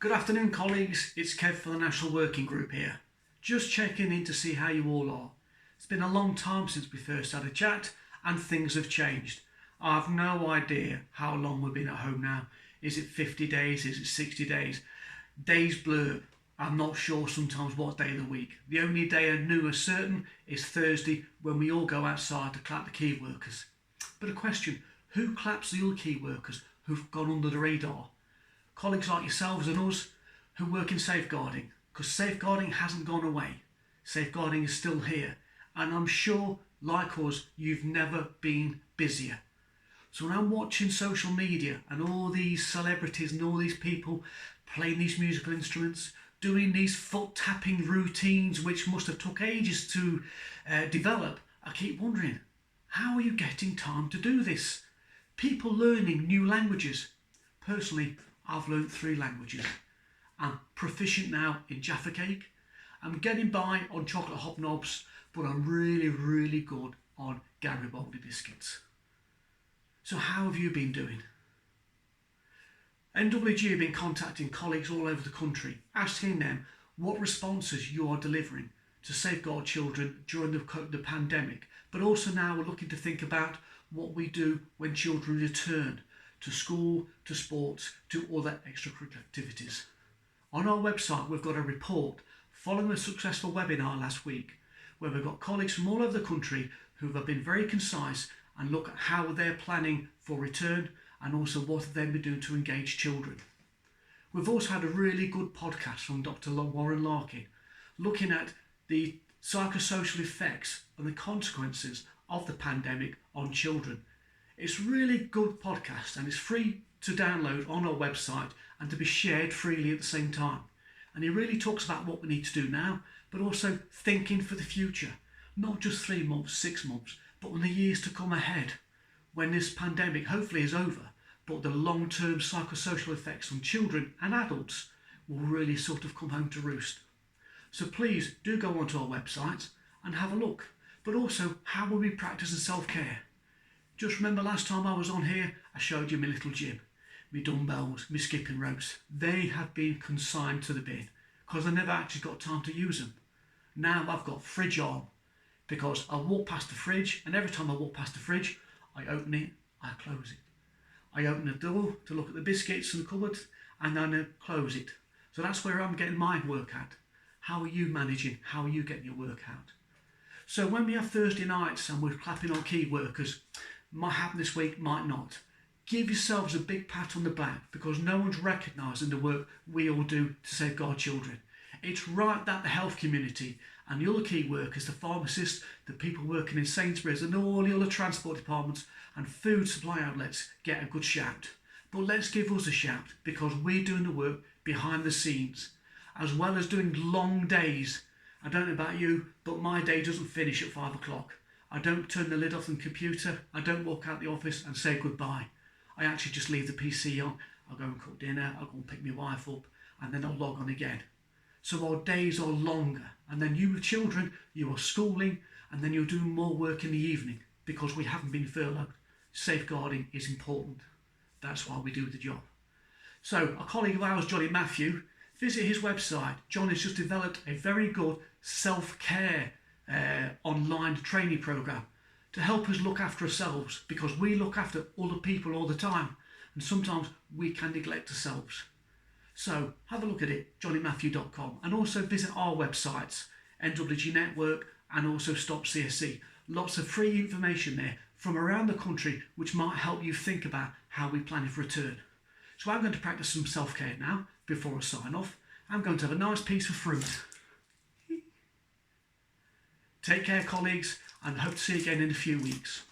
Good afternoon, colleagues. It's Kev for the National Working Group here. Just checking in to see how you all are. It's been a long time since we first had a chat and things have changed. I have no idea how long we've been at home now. Is it 50 days? Is it 60 days? Days blur. I'm not sure sometimes what day of the week. The only day I knew as certain is Thursday when we all go outside to clap the key workers. But a question, who claps the other key workers who've gone under the radar? Colleagues like yourselves and us who work in safeguarding, because safeguarding hasn't gone away. Safeguarding is still here, and I'm sure, like us, you've never been busier. So when I'm watching social media and all these celebrities and all these people playing these musical instruments, doing these foot tapping routines which must have took ages to develop, I keep wondering, how are you getting time to do this? People learning new languages. Personally, I've learnt 3 languages. I'm proficient now in Jaffa cake. I'm getting by on chocolate hobnobs, but I'm really good on Garibaldi biscuits. So how have you been doing? NWG have been contacting colleagues all over the country, asking them what responses you are delivering to safeguard children during the pandemic, but also now we're looking to think about what we do when children return to school, to sports, to other extracurricular activities. On our website, we've got a report following a successful webinar last week, where we've got colleagues from all over the country who have been very concise and look at how they're planning for return and also what they've been doing to engage children. We've also had a really good podcast from Dr. Warren Larkin, looking at the psychosocial effects and the consequences of the pandemic on children. It's a really good podcast and it's free to download on our website and to be shared freely at the same time. And he really talks about what we need to do now, but also thinking for the future. Not just 3 months, 6 months, but in the years to come ahead, when this pandemic hopefully is over, but the long-term psychosocial effects on children and adults will really sort of come home to roost. So please do go onto our website and have a look. But also, how will we practice self-care? Just remember last time I was on here, I showed you my little gym, my dumbbells, my skipping ropes. They have been consigned to the bin because I never actually got time to use them. Now I've got fridge on because I walk past the fridge, and every time I walk past the fridge, I open it, I close it. I open the door to look at the biscuits in the cupboard and then I close it. So that's where I'm getting my workout. How are you managing? How are you getting your workout? So when we have Thursday nights and we're clapping on key workers, might happen this week, might not. Give yourselves a big pat on the back because no one's recognising the work we all do to safeguard children. It's right that the health community and the other key workers, the pharmacists, the people working in Sainsbury's and all the other transport departments and food supply outlets get a good shout. But let's give us a shout because we're doing the work behind the scenes, as well as doing long days. I don't know about you, but my day doesn't finish at 5 o'clock. I don't turn the lid off the computer, I don't walk out the office and say goodbye. I actually just leave the PC on, I'll go and cook dinner, I'll go and pick my wife up, and then I'll log on again. So our days are longer, and then you children, you are schooling, and then you're doing more work in the evening because we haven't been furloughed. Safeguarding is important. That's why we do the job. So a colleague of ours, Johnny Matthew, visit his website. John has just developed a very good self-care online training program to help us look after ourselves because we look after other people all the time and sometimes we can neglect ourselves. So have a look at it, johnnymatthew.com, and also visit our websites, NWG Network and also Stop CSC. Lots of free information there from around the country which might help you think about how we plan for return. So I'm going to practice some self-care now before I sign off. I'm going to have a nice piece of fruit. Take care, colleagues, and hope to see you again in a few weeks.